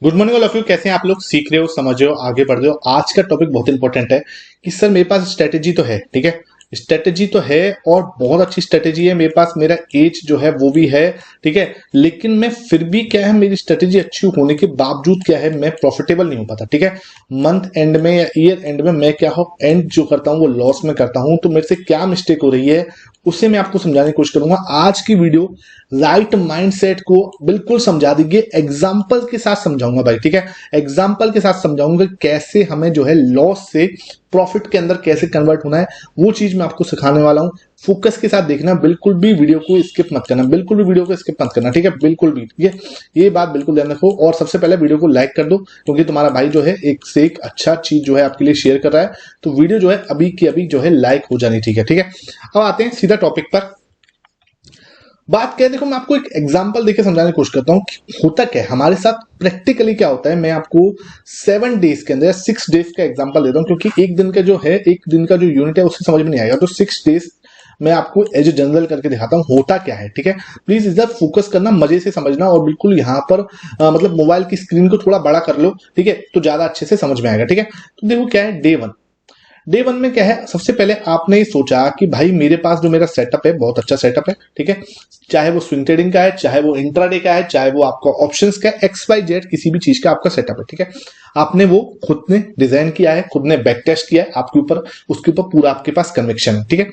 Good morning all of you. कैसे हैं आप लोग? सीख रहे हो, समझ रहे हो, आगे बढ़ रहे हो। आज का टॉपिक बहुत इंपॉर्टेंट है कि सर मेरे पास स्ट्रेटेजी तो है, ठीक है, स्ट्रेटेजी तो है और बहुत अच्छी स्ट्रेटेजी है मेरे पास, मेरा एज जो है वो भी है, ठीक है, लेकिन मैं फिर भी क्या है, मेरी स्ट्रेटेजी अच्छी होने के बावजूद क्या है, मैं प्रॉफिटेबल नहीं हो पाता, ठीक है। मंथ एंड में या ईयर एंड में मैं क्या हो, एंड जो करता हूं वो लॉस में करता हूं। तो मेरे से क्या मिस्टेक हो रही है उसे मैं आपको समझाने की कोशिश करूंगा। आज की वीडियो राइट माइंडसेट को बिल्कुल समझा देंगे, एग्जाम्पल के साथ समझाऊंगा भाई, ठीक है। एग्जाम्पल के साथ समझाऊंगा कैसे हमें जो है लॉस से प्रॉफिट के अंदर कैसे कन्वर्ट होना है, वो चीज मैं आपको सिखाने वाला हूं। फोकस के साथ देखना, बिल्कुल भी वीडियो को स्किप मत करना, बिल्कुल भी वीडियो को स्किप मत करना, ठीक है, बिल्कुल भी, ठीक है। ये बात बिल्कुल ध्यान रखो। और सबसे पहले वीडियो को लाइक कर दो, क्योंकि तुम्हारा भाई जो है एक से एक अच्छा चीज जो है आपके लिए शेयर कर रहा है। तो वीडियो जो है अभी की अभी जो है लाइक हो जानी, ठीक है, ठीक है। अब आते हैं सीधा टॉपिक पर। बात क्या है, देखो मैं आपको एक एग्जांपल देके समझाने की कोशिश करता हूँ कि होता क्या है हमारे साथ, प्रैक्टिकली क्या होता है। मैं आपको 7 डेज के अंदर या 6 डेज का एग्जांपल देता हूँ, क्योंकि एक दिन का जो है, एक दिन का जो यूनिट है उससे समझ में नहीं आएगा। तो 6 डेज मैं आपको एज ए जनरल करके दिखाता हूँ होता क्या है, ठीक है। प्लीज इधर फोकस करना, मजे से समझना, और बिल्कुल यहाँ पर मतलब मोबाइल की स्क्रीन को थोड़ा बड़ा कर लो, ठीक है, तो ज्यादा अच्छे से समझ में आएगा, ठीक है। तो देखो क्या है, डे वन में क्या है, सबसे पहले आपने ये सोचा कि भाई मेरे पास जो मेरा सेटअप है बहुत अच्छा सेटअप है, ठीक है। चाहे वो स्विंग ट्रेडिंग का है, चाहे वो इंट्राडे का है, चाहे वो आपका ऑप्शंस का है, XYZ किसी भी चीज का आपका सेटअप है, ठीक है। आपने वो खुद ने डिजाइन किया है, खुद ने बैक टेस्ट किया है, आपके ऊपर उसके ऊपर पूरा आपके पास कन्विक्शन है, ठीक है।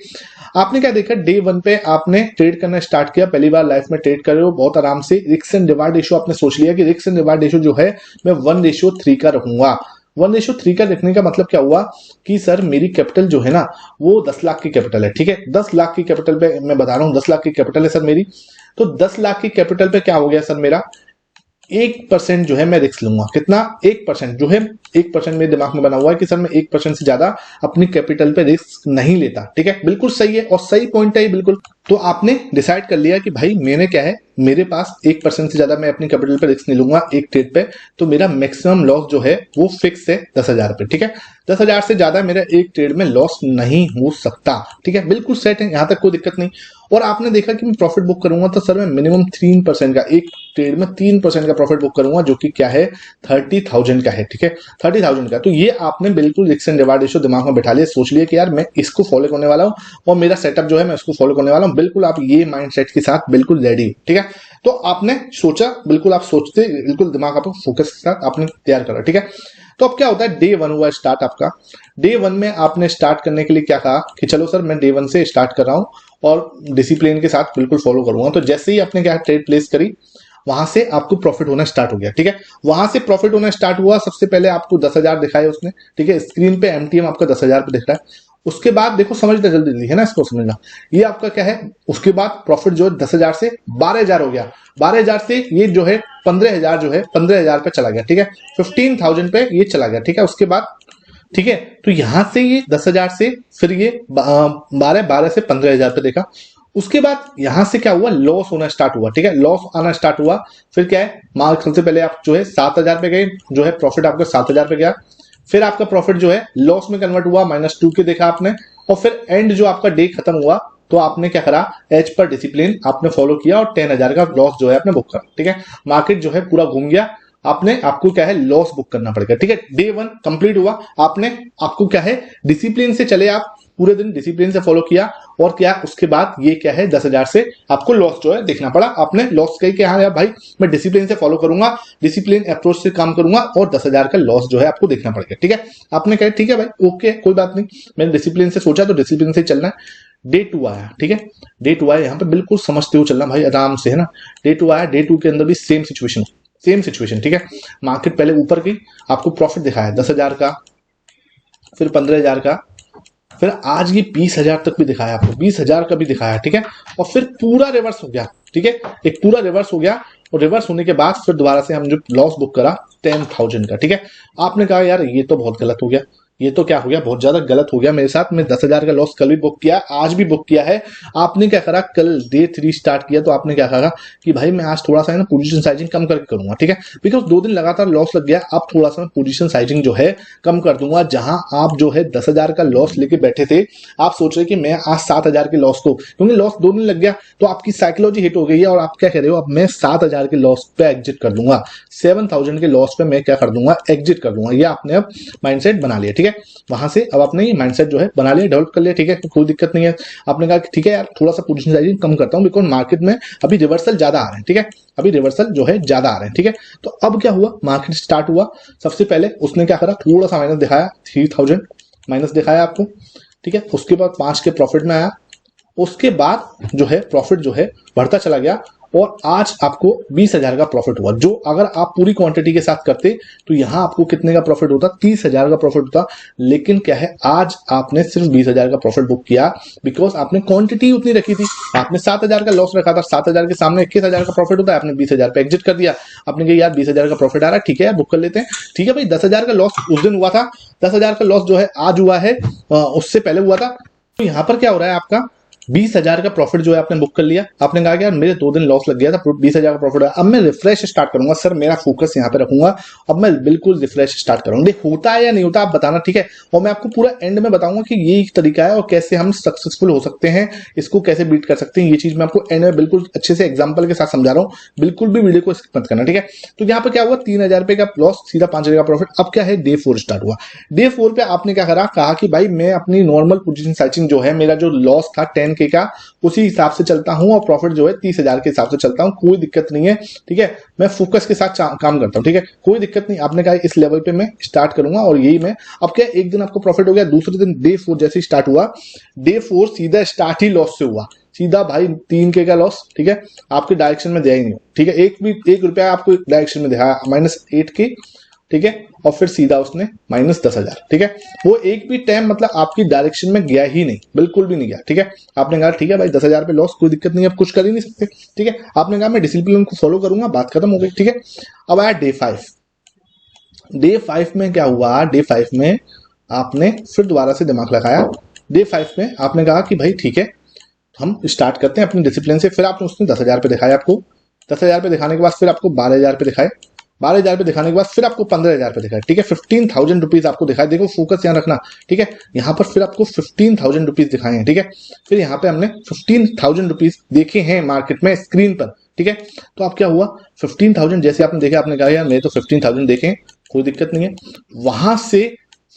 आपने क्या देखा, डे 1 पे आपने ट्रेड करना स्टार्ट किया, पहली बार लाइफ में ट्रेड कर रहे हो बहुत आराम से। रिस्क एंड रिवार्ड रेशियो आपने सोच लिया कि रिस्क एंड रिवार्ड रेशियो जो है मैं 1:3 का रखूंगा। 1:3 का रखने का मतलब क्या हुआ कि सर मेरी कैपिटल जो है ना वो 10 लाख की कैपिटल है, ठीक है। 10 लाख की कैपिटल पे मैं बता रहा हूं, 10 लाख की कैपिटल है सर मेरी। तो 10 लाख की कैपिटल पे क्या हो गया सर, मेरा 1% जो है मैं रिस्क लूंगा। कितना? 1% जो है, 1% मेरे दिमाग में बना हुआ है कि सर मैं 1% से ज्यादा अपनी कैपिटल पे रिस्क नहीं लेता, ठीक है। बिल्कुल सही है और सही पॉइंट है ये, बिल्कुल। तो आपने डिसाइड कर लिया कि भाई मैंने क्या है, मेरे पास 1% से ज्यादा मैं अपनी कैपिटल पे रिस्क नहीं लूंगा एक ट्रेड पे। तो मेरा मैक्सिमम लॉस जो है वो फिक्स है 10,000 पे, ठीक है। 10,000 से ज्यादा मेरा एक ट्रेड में लॉस नहीं हो सकता, ठीक है, बिल्कुल सेट है, यहां तक कोई दिक्कत नहीं। और आपने देखा कि मैं प्रॉफिट बुक करूंगा तो सर मैं मिनिमम 3% का, एक ट्रेड में 3% का प्रॉफिट बुक करूंगा, जो कि क्या है 30,000 का है, ठीक है, 30,000 का। तो ये आपने बिल्कुल रिस्क एंड रिवार्ड रेशियो दिमाग में बैठा लिया, सोच लिया कि यार मैं इसको फॉलो करने वाला हूं और मेरा सेटअप जो है मैं उसको फॉलो करने वाला हूं। बिल्कुल आप ये माइंडसेट के साथ बिल्कुल रेडी हो, ठीक है। तो आपने सोचा, बिल्कुल आप सोचते, बिल्कुल दिमाग आप फोकस के साथ आपने तैयार करा, ठीक है। तो अब क्या होता है, डे 1 हुआ स्टार्ट आपका। डे 1 में आपने स्टार्ट करने के लिए क्या कहा कि चलो सर मैं डे 1 से स्टार्ट कर रहा हूं और डिसिप्लिन के साथ बिल्कुल फॉलो करूंगा। तो जैसे ही आपने क्या ट्रेड प्लेस करी, वहां से आपको प्रॉफिट होना स्टार्ट हो गया, ठीक है। वहां से प्रॉफिट होना स्टार्ट हुआ, सबसे पहले आपको 10,000 दिखाए उसने, ठीक है, स्क्रीन पे MTM आपका 10,000 पे दिख रहा है। उसके बाद देखो, समझना जल्दी जल्दी है ना, इसको समझना। ये आपका क्या है, उसके बाद प्रॉफिट जो है 10,000 से 12,000 हो गया। 12,000 से ये जो है 15,000 जो है 15,000 पे चला गया, ठीक है। 15,000 पे ये चला गया, ठीक है। उसके बाद ठीक है, तो यहां से ये 10,000 से फिर ये 12 से 15,000 पे देखा। उसके बाद यहां से क्या हुआ, लॉस होना स्टार्ट हुआ, ठीक है, लॉस आना स्टार्ट हुआ। फिर क्या है, मार्क सबसे पहले आप जो है 7,000 पे गए, जो है प्रॉफिट आपका 7,000 पे गया। फिर आपका प्रॉफिट जो है लॉस में कन्वर्ट हुआ, -2 के देखा आपने। और फिर एंड जो आपका डे खत्म हुआ, तो आपने क्या करा, एज पर डिसिप्लिन आपने फॉलो किया और 10,000 का लॉस जो है आपने बुक करा, ठीक है। मार्केट जो है पूरा घूम गया, आपने, आपको क्या है लॉस बुक करना पड़ेगा, ठीक है। डे 1 कंप्लीट हुआ, आपने, आपको क्या है डिसिप्लिन से चले, आप पूरे दिन डिसिप्लिन से फॉलो किया। और क्या उसके बाद ये क्या है 10,000 से आपको लॉस जो है देखना पड़ा। आपने लॉस कही कि हाँ यार भाई मैं डिसिप्लिन से फॉलो करूंगा, डिसिप्लिन अप्रोच से काम करूंगा, और 10,000 का लॉस जो है आपको देखना पड़ेगा, ठीक है। आपने कहा ठीक है भाई, ओके, कोई बात नहीं, मैंने डिसिप्लिन से सोचा तो डिसिप्लिन से चलना है। डे 2 आया, ठीक है। डे 2 आया, यहाँ पे बिल्कुल समझते हुए चलना भाई, आराम से, है ना। डे 2 आया, डे 2 के अंदर भी सेम सिचुएशन, सेम सिचुएशन, ठीक है। मार्केट पहले ऊपर गई, आपको प्रॉफिट दिखाया 10,000 का, फिर 15,000 का, फिर आज ये 20,000 तक भी दिखाया आपको, 20,000 का भी दिखाया, ठीक है। और फिर पूरा रिवर्स हो गया, ठीक है, एक पूरा रिवर्स हो गया। और रिवर्स होने के बाद फिर दोबारा से हम जो लॉस बुक करा 10,000 का, ठीक है। आपने कहा यार ये तो बहुत गलत हो गया, ये तो क्या हो गया, बहुत ज्यादा गलत हो गया मेरे साथ। मैं 10,000 का लॉस कल भी बुक किया, आज भी बुक किया है। आपने क्या करा, कल डे 3 स्टार्ट किया तो आपने क्या करा कि भाई मैं आज थोड़ा सा है ना पोजीशन साइजिंग कम करके करूंगा, ठीक है, बिकॉज 2 दिन लगातार लॉस लग गया। अब थोड़ा सा पोजीशन साइजिंग जो है कम कर दूंगा। जहां आप जो है 10,000 का लॉस लेके बैठे थे, आप सोच रहे कि मैं आज 7,000 के लॉस को, क्योंकि लॉस 2 दिन लग गया तो आपकी साइकोलॉजी हिट हो गई है और आप क्या कह रहे हो, अब मैं 7,000 के लॉस पे एग्जिट कर दूंगा, 7,000 के लॉस पे मैं क्या कर दूंगा, एग्जिट कर दूंगा। ये आपने अब माइंडसेट बना लिया, ठीक है। वहां से अब आपने ये माइंडसेट जो है बना लिया, डेवलप कर लिया, ठीक है, कोई दिक्कत नहीं है। आपने कहा कि ठीक है यार थोड़ा सा पोजीशन साइजिंग कम करता हूं, बिकॉज मार्केट में अभी रिवर्सल ज्यादा आ रहे हैं, ठीक है, अभी रिवर्सल जो है ज्यादा आ रहे हैं, ठीक है। तो अब क्या हुआ, मार्केट स्टार्ट हुआ, सबसे पहले उसने क्या करा, थोड़ा सा माइनस दिखाया, 3,000 माइनस दिखाया आपको, ठीक है। उसके बाद 5 के प्रॉफिट में आया, उसके बाद जो है प्रॉफिट जो है बढ़ता चला गया और आज आपको 20,000 का प्रॉफिट हुआ। जो अगर आप पूरी क्वांटिटी के साथ करते तो यहां आपको कितने का प्रॉफिट होता, 30,000 का प्रॉफिट होता। लेकिन क्या है, आज आपने सिर्फ 20,000 का प्रॉफिट बुक किया, बिकॉज आपने क्वांटिटी उतनी रखी थी। आपने 7,000 का लॉस रखा था, 7,000 के सामने 21,000 का प्रॉफिट होता है, आपने 20,000 पे एग्जिट कर दिया। आपने कहा यार 20,000 का प्रॉफिट आ रहा है, ठीक है यार बुक कर लेते हैं, ठीक है भाई। 10,000 का लॉस उस दिन हुआ था, 10,000 का लॉस जो है आज हुआ है, उससे पहले हुआ था। तो यहां पर क्या हो रहा है, आपका 20,000 का प्रॉफिट जो है आपने बुक कर लिया। आपने कहा कि यार मेरे 2 दिन लॉस लग गया था, 20,000 का प्रॉफिट है, अब मैं रिफ्रेश स्टार्ट करूंगा सर, मेरा फोकस यहां पे रखूंगा, अब मैं बिल्कुल रिफ्रेश स्टार्ट करूंगा। होता है या नहीं होता आप बताना, ठीक है। और मैं आपको पूरा एंड में बताऊंगा कि ये एक तरीका है और कैसे हम सक्सेसफुल हो सकते हैं, इसको कैसे बीट कर सकते हैं। ये चीज मैं आपको एंड में बिल्कुल अच्छे से एग्जाम्पल के साथ समझा रहा हूँ, बिल्कुल भी वीडियो को स्किप मत करना, ठीक है। तो यहाँ पे क्या हुआ, 3,000 रुपए का लॉस, सीधा 5,000 का प्रॉफिट। अब क्या है, डे 4 स्टार्ट हुआ। डे 4 पे आपने क्या करा, कहा कि भाई मैं अपनी नॉर्मल पोजीशन साइजिंग जो है, मेरा जो लॉस था 10K का, उसी हिसाब से चलता हूं और प्रॉफिट जो है 30,000 के हिसाब से चलता हूं, कोई दिक्कत नहीं है, ठीक है। मैं फोकस के साथ काम करता हूं, ठीक है, कोई दिक्कत नहीं। आपने कहा इस लेवल पे मैं स्टार्ट करूंगा और यही मैं, अब क्या एक दिन आपको प्रॉफिट हो गया, दूसरे दिन डे 4 जैसे स्टार्ट हुआ, डे 4 सीधा स्टार्ट ही लॉस से हुआ, सीधा भाई 3K का लॉस, ठीक है। आपके डायरेक्शन में दिया ही नहीं, ठीक है, एक रुपया आपको डायरेक्शन में दिखाया, -8K, ठीक है। और फिर सीधा उसने -10,000, ठीक है। वो एक भी टाइम मतलब आपकी डायरेक्शन में गया ही नहीं, बिल्कुल भी नहीं गया, ठीक है। आपने कहा ठीक है भाई 10,000 पे लॉस, कोई दिक्कत नहीं, अब कुछ कर ही नहीं सकते, ठीक है। आपने कहा मैं डिसिप्लिन को फॉलो करूंगा, बात खत्म हो गई, ठीक है। अब आया डे 5। डे 5 में क्या हुआ, डे 5 में आपने फिर दोबारा से दिमाग लगाया। डे 5 में आपने कहा कि भाई ठीक है हम स्टार्ट करते हैं अपनी डिसिप्लिन से। फिर आपने उसने 10,000 पे दिखाया, आपको 10,000 पे दिखाने के बाद फिर आपको 12,000 पे दिखाए, 12,000 पे दिखाने के बाद फिर आपको 15,000 पे दिखाए, ठीक है। 15,000 रुपीज आपको दिखाए, देखो फोकस यहाँ रखना, ठीक है। यहाँ पर फिर आपको 15,000 रुपीज दिखाए हैं, ठीक है। फिर यहाँ पे हमने 15,000 रुपीज देखे हैं मार्केट में स्क्रीन पर, ठीक है। तो अब क्या हुआ, 15,000 जैसे आपने देखा, आपने कहा यार मैं तो 15,000 देखे, कोई दिक्कत नहीं है। वहां से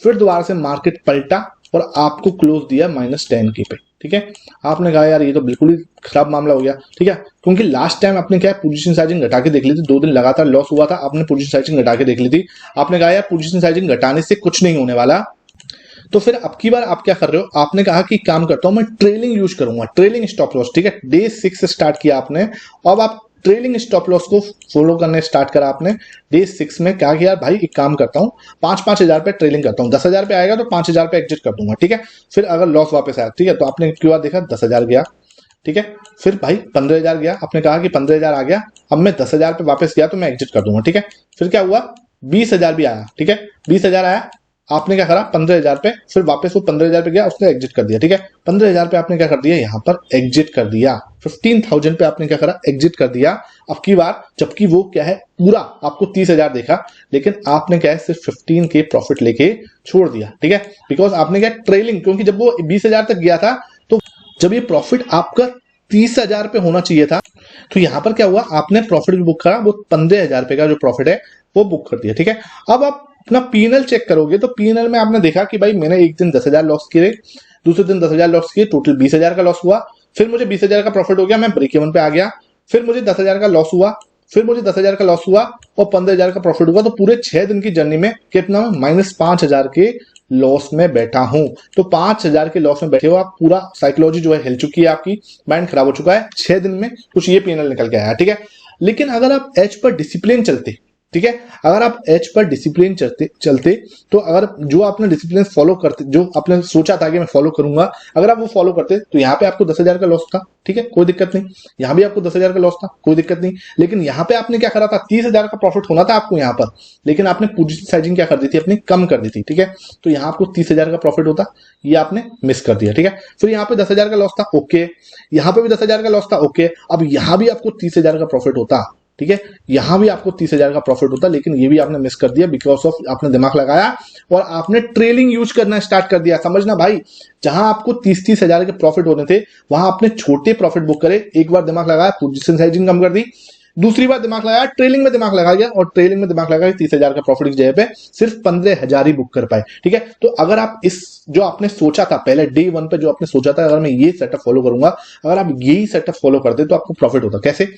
फिर दोबारा से मार्केट पलटा और आपको क्लोज दिया -10K पे, ठीक है। आपने कहा यार ये तो बिल्कुल ही खराब मामला हो गया, ठीक है, क्योंकि लास्ट टाइम आपने क्या पोजीशन साइजिंग घटा के देख ली थी, 2 दिन लगातार लॉस हुआ था, आपने पोजीशन साइजिंग घटा के देख ली थी। आपने कहा यार पोजीशन साइजिंग घटाने से कुछ नहीं होने वाला। तो फिर अब की बार आप क्या कर रहे हो, आपने कहा कि काम करता हूं मैं ट्रेलिंग यूज करूंगा, ट्रेलिंग स्टॉप लॉस, ठीक है। डे 6 से स्टार्ट किया आपने, अब आप ट्रेलिंग स्टॉप लॉस को फॉलो करने स्टार्ट करा आपने। डे 6 में क्या किया भाई, एक काम करता हूं 5-5 हजार पे ट्रेलिंग करता हूं, 10,000 पे आएगा तो 5,000 पे एग्जिट कर दूंगा, ठीक है। फिर अगर लॉस वापस आया, ठीक है, तो आपने क्यों देखा 10,000 गया, ठीक है। फिर भाई 15,000 गया, आपने कहा कि 15,000 आ गया, अब मैं 10,000 पे वापस गया तो मैं एग्जिट कर दूंगा, ठीक है। फिर क्या हुआ, 20,000 भी आया, ठीक है, 20,000 आया, आपने क्या करा 15,000 पे, फिर वापस वो 15,000 पे गया, उसने एग्जिट कर दिया, ठीक है। 15,000 पे आपने क्या कर दिया, यहां पर एग्जिट कर दिया। 15,000 पे आपने क्या करा, एग्जिट कर दिया। अब की बार जबकि वो क्या है पूरा आपको 30,000 देखा, लेकिन आपने क्या है सिर्फ 15K प्रॉफिट लेके छोड़ दिया, ठीक है। बिकॉज आपने क्या ट्रेलिंग, क्योंकि जब वो 20,000 तक गया था तो जब ये प्रॉफिट आपका 30,000 पे होना चाहिए था, तो यहां पर क्या हुआ, आपने प्रॉफिट भी बुक करा, वो 15,000 पे का जो प्रॉफिट है वो बुक कर दिया, ठीक है। अब आप अपना पीएनएल चेक करोगे तो पीएनएल में आपने देखा कि भाई मैंने एक दिन 10,000 लॉस किए, दूसरे दिन 10,000 लॉस किए, टोटल 20,000 का लॉस हुआ। फिर मुझे 20,000 का प्रॉफिट हो गया, मैं ब्रेक इवन पे आ गया। फिर मुझे 10,000 का लॉस हुआ, फिर मुझे 10,000 का लॉस हुआ और 15,000 का प्रॉफिट हुआ। तो पूरे 6 दिन की जर्नी में कितना, -5,000 के लॉस में बैठा हूं। तो 5,000 के लॉस में बैठे हो आप, पूरा साइकोलॉजी जो है हिल चुकी है, आपकी माइंड खराब हो चुका है। 6 दिन में कुछ ये पीएनएल निकल के आया, ठीक है। लेकिन अगर आप एज पर डिसिप्लिन चलते, ठीक है। अगर आप एच पर डिसिप्लिन चलते तो अगर जो आपने डिसिप्लिन फॉलो करते, जो आपने सोचा था कि मैं फॉलो करूंगा, अगर आप वो फॉलो करते तो यहाँ पे आपको 10,000 का लॉस था, ठीक है, कोई दिक्कत नहीं। यहाँ भी आपको 10,000 का लॉस था, कोई दिक्कत नहीं। लेकिन यहाँ पे आपने क्या करा था, 30,000 का प्रॉफिट होना था आपको यहाँ पर, लेकिन आपने पोजीशन साइजिंग क्या कर दी थी अपनी, कम कर दी थी, ठीक है। तो यहाँ आपको 30,000 का प्रॉफिट होता, ये आपने मिस कर दिया, ठीक है। फिर यहाँ पे 10,000 का लॉस था, ओके, यहाँ पे भी 10,000 का लॉस था, ओके। अब यहाँ भी आपको 30,000 का प्रॉफिट होता, ठीक है, यहां भी आपको 30,000 का प्रॉफिट होता, लेकिन ये भी आपने मिस कर दिया बिकॉज ऑफ आपने दिमाग लगाया और आपने ट्रेलिंग यूज करना स्टार्ट कर दिया। समझना भाई, जहां आपको 30,000 के प्रॉफिट होने थे वहां आपने छोटे प्रॉफिट बुक करे। एक बार दिमाग लगाया, पोजीशन साइजिंग कम कर दी, दूसरी बार दिमाग लगाया, ट्रेलिंग में दिमाग लगा गया, और ट्रेलिंग में दिमाग लगा 30,000 का प्रॉफिट की जगह पे सिर्फ 15,000 ही बुक कर पाए, ठीक है। तो अगर आप इस जो आपने सोचा था पहले डे 1 पे, जो आपने सोचा था अगर मैं ये सेटअप फॉलो करूंगा, अगर आप यही सेटअप फॉलो करते तो आपको प्रॉफिट होता। कैसे?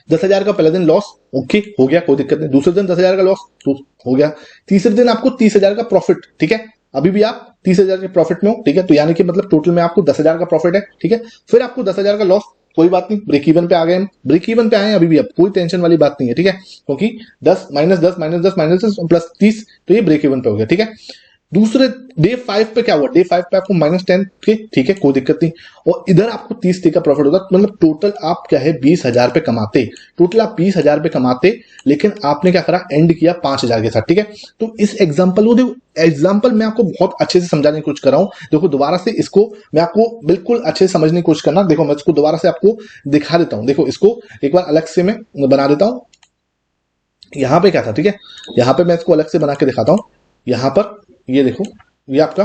10,000 का पहले दिन लॉस, ओके, हो गया, कोई दिक्कत नहीं। दूसरे दिन 10,000 का लॉस, तो हो गया। तीसरे दिन आपको 30,000 का प्रॉफिट, ठीक है, अभी भी आप 30,000 के प्रॉफिट में हो, ठीक है। तो यानी कि मतलब टोटल में आपको 10,000 का प्रॉफिट है, ठीक है। फिर आपको 10,000 का लॉस, कोई बात नहीं, ब्रेक इवन पे आ गए, ब्रेक इवन पे आए अभी भी, अब कोई टेंशन वाली बात नहीं है, ठीक है, क्योंकि 10 -10 -10 -10 प्लस 30, तो ये ब्रेक इवन पे हो गया, ठीक है। दूसरे डे 5 पे क्या हुआ, डे 5 पे आपको -10 के, ठीक है, कोई दिक्कत नहीं, और इधर आपको 30 का प्रॉफिट होता, मतलब टोटल आप क्या है 20,000 पे कमाते, टोटल आप 20,000 पे कमाते, लेकिन आपने क्या करा, एंड किया 5,000 के साथ, ठीक है। तो इस एग्जाम्पल को देखो, एग्जाम्पल मैं आपको बहुत अच्छे से समझाने की कोशिश कर रहा हूं। देखो दोबारा से इसको मैं आपको बिल्कुल अच्छे से समझने की कोशिश करना। देखो मैं इसको दोबारा से आपको दिखा देता हूं, देखो इसको एक बार अलग से मैं बना देता हूं। यहां पे क्या था, ठीक है, यहां पे मैं इसको अलग से बना के दिखाता हूं। यहां पर ये देखो, ये आपका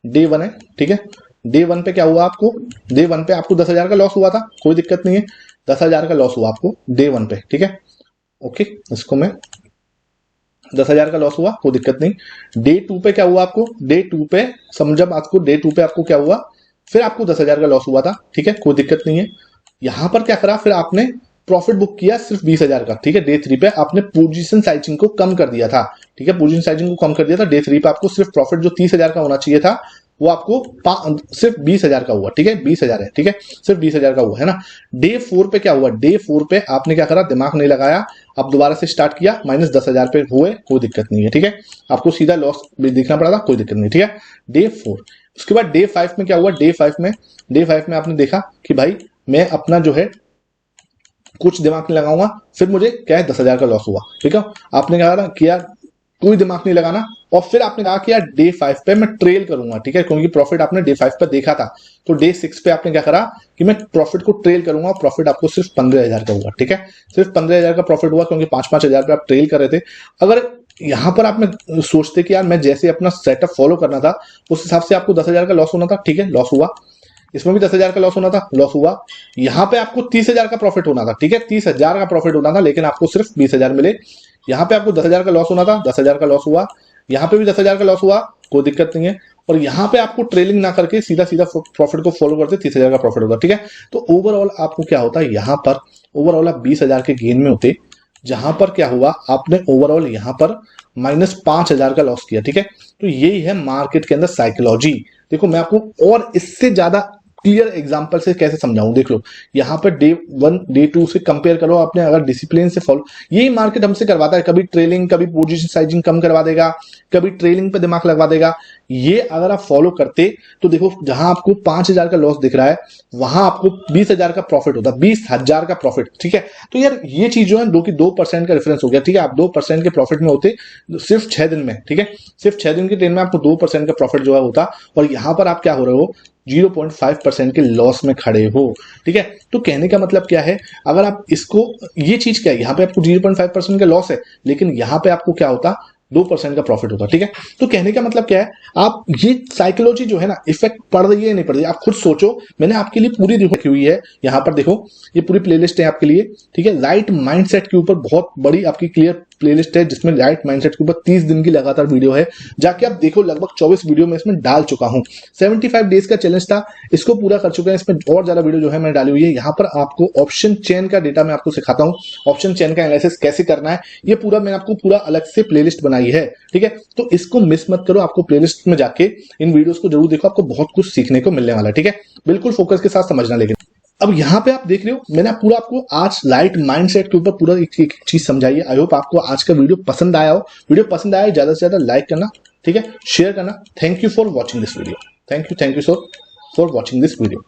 डे 1 है, ठीक है। डे 1 पे क्या हुआ आपको, डे 1 पे आपको 10,000 का लॉस हुआ था, कोई दिक्कत नहीं है, 10,000 का लॉस हुआ आपको डे 1 पे, ठीक है, ओके। इसको मैं 10,000 का लॉस हुआ, कोई दिक्कत नहीं। डे 2 पे क्या हुआ आपको, डे 2 पे समझब आपको, डे 2 पे आपको क्या हुआ, फिर आपको 10,000 का लॉस हुआ था, ठीक है, कोई दिक्कत नहीं है। यहां पर क्या करा, फिर आपने प्रॉफिट बुक किया सिर्फ 20,000 का, ठीक है। डे 3 पे आपने पोजीशन साइजिंग को कम कर दिया था, ठीक है, पोजीशन साइजिंग को कम कर दिया था। डे 3 पे आपको सिर्फ प्रॉफिट जो 30,000 का होना चाहिए था, वो आपको सिर्फ 20,000 का हुआ, ठीक है, 20,000 है, ठीक है, सिर्फ 20,000 का हुआ है ना। डे 4 पे क्या हुआ, डे 4 पे आपने क्या करा, दिमाग नहीं लगाया, अब दोबारा से स्टार्ट किया, -10,000 पे हुए, कोई दिक्कत नहीं है, ठीक है। आपको सीधा लॉस भी दिखना पड़ा था, कोई दिक्कत नहीं, ठीक है। डे 4, उसके बाद डे 5 में क्या हुआ, डे 5 में आपने देखा कि भाई मैं अपना जो है कुछ दिमाग नहीं लगाऊंगा, फिर मुझे क्या है 10,000 का लॉस हुआ, ठीक है। आपने कहा ना कि यार कोई दिमाग नहीं लगाना, और फिर आपने कहा कि यार डे 5 पे मैं ट्रेल करूंगा, ठीक है, क्योंकि प्रॉफिट आपने डे 5 पे देखा था। तो डे 6 पे आपने क्या करा कि मैं प्रॉफिट को ट्रेल करूंगा, प्रॉफिट आपको सिर्फ 15,000 का हुआ, ठीक है, सिर्फ 15,000 का प्रॉफिट हुआ, क्योंकि 5-5 हजार पे आप ट्रेल कर रहे थे। अगर यहां पर आप में सोचते कि यार मैं जैसे अपना सेटअप फॉलो करना था उस हिसाब से आपको 10,000 का लॉस होना था, ठीक है, लॉस हुआ। इसमें भी 10,000 का लॉस होना था, लॉस हुआ। यहां पे आपको 30,000 का प्रॉफिट होना था, ठीक है, 30,000 का प्रॉफिट होना था, लेकिन आपको सिर्फ 20,000 मिले। यहां पे आपको 10,000 का लॉस होना था, 10,000 का लॉस हुआ। यहां पे भी 10,000 का लॉस हुआ, कोई दिक्कत नहीं है। और यहां पे आपको ट्रेलिंग ना करके सीधा सीधा प्रॉफिट को फॉलो करते 30,000 का प्रॉफिट होता, ठीक है। तो ओवरऑल आपको क्या होता है, यहां पर ओवरऑल आप 20,000 के गेन में होते, जहां पर क्या हुआ, आपने ओवरऑल यहां पर -5,000 का लॉस किया, ठीक है। तो यही है मार्केट के अंदर साइकोलॉजी। देखो मैं आपको और इससे ज्यादा क्लियर एग्जांपल से कैसे समझाऊं, देख लो यहां पर डे 1 डे 2 से कंपेयर करो, आपने अगर डिसिप्लिन से फॉलो, यही मार्केट हमसे करवाता है, कभी ट्रेलिंग, कभी पोजीशन साइजिंग कम करवा देगा, कभी ट्रेलिंग पे दिमाग लगवा देगा। ये अगर आप फॉलो करते तो देखो जहां आपको 5,000 का लॉस दिख रहा है वहां आपको 20,000 का प्रॉफिट होता, 20,000 का प्रॉफिट, ठीक है। तो यार ये चीज जो है 2% का डिफरेंस हो गया, ठीक है। आप 2% के प्रॉफिट में होते सिर्फ 6 दिन में, ठीक है, सिर्फ 6 दिन के ट्रेन में आपको 2% का प्रॉफिट जो है होता, और यहां पर आप क्या हो रहे हो, 0.5% के लॉस में खड़े हो, ठीक है। तो कहने का मतलब क्या है, अगर आप इसको, ये चीज क्या है, यहां पे आपको 0.5% का लॉस है, लेकिन यहां पे आपको क्या होता, 2% का प्रॉफिट होता, ठीक है। तो कहने का मतलब क्या है, आप ये साइकोलॉजी जो है ना, इफेक्ट पड़ रही है नहीं पड़ रही है, आप खुद सोचो। मैंने आपके लिए पूरी रखी हुई है, यहां पर देखो ये पूरी प्लेलिस्ट है आपके लिए, ठीक है। राइट माइंडसेट के ऊपर बहुत बड़ी आपकी क्लियर प्लेलिस्ट है, जिसमें राइट माइंडसेट के ऊपर 30 दिन की लगातार वीडियो है, जाके आप देखो। लगभग 24 वीडियो में इसमें डाल चुका हूं। 75 डेज का चैलेंज था, इसको पूरा कर चुके हैं। इसमें और ज्यादा वीडियो जो है मैंने डाली हुई है। यहाँ पर आपको ऑप्शन चेन का डेटा मैं आपको सिखाता हूँ, ऑप्शन चेन का एनालिसिस कैसे करना है, ये पूरा मैंने आपको पूरा अलग से प्लेलिस्ट बनाई है, ठीक है। तो इसको मिस मत करो, आपको प्लेलिस्ट में जाके इन वीडियोस को जरूर देखो, आपको बहुत कुछ सीखने को मिलने वाला है, ठीक है। बिल्कुल फोकस के साथ समझना, लेकिन अब यहाँ पे आप देख रहे हो, मैंने पूरा आपको आज लाइट माइंडसेट के ऊपर पूरा एक चीज समझाई है। आई होप आपको आज का वीडियो पसंद आया हो। वीडियो पसंद आया ज्यादा से ज्यादा लाइक करना, ठीक है, शेयर करना। Thank you for watching this video. Thank you so for watching this video.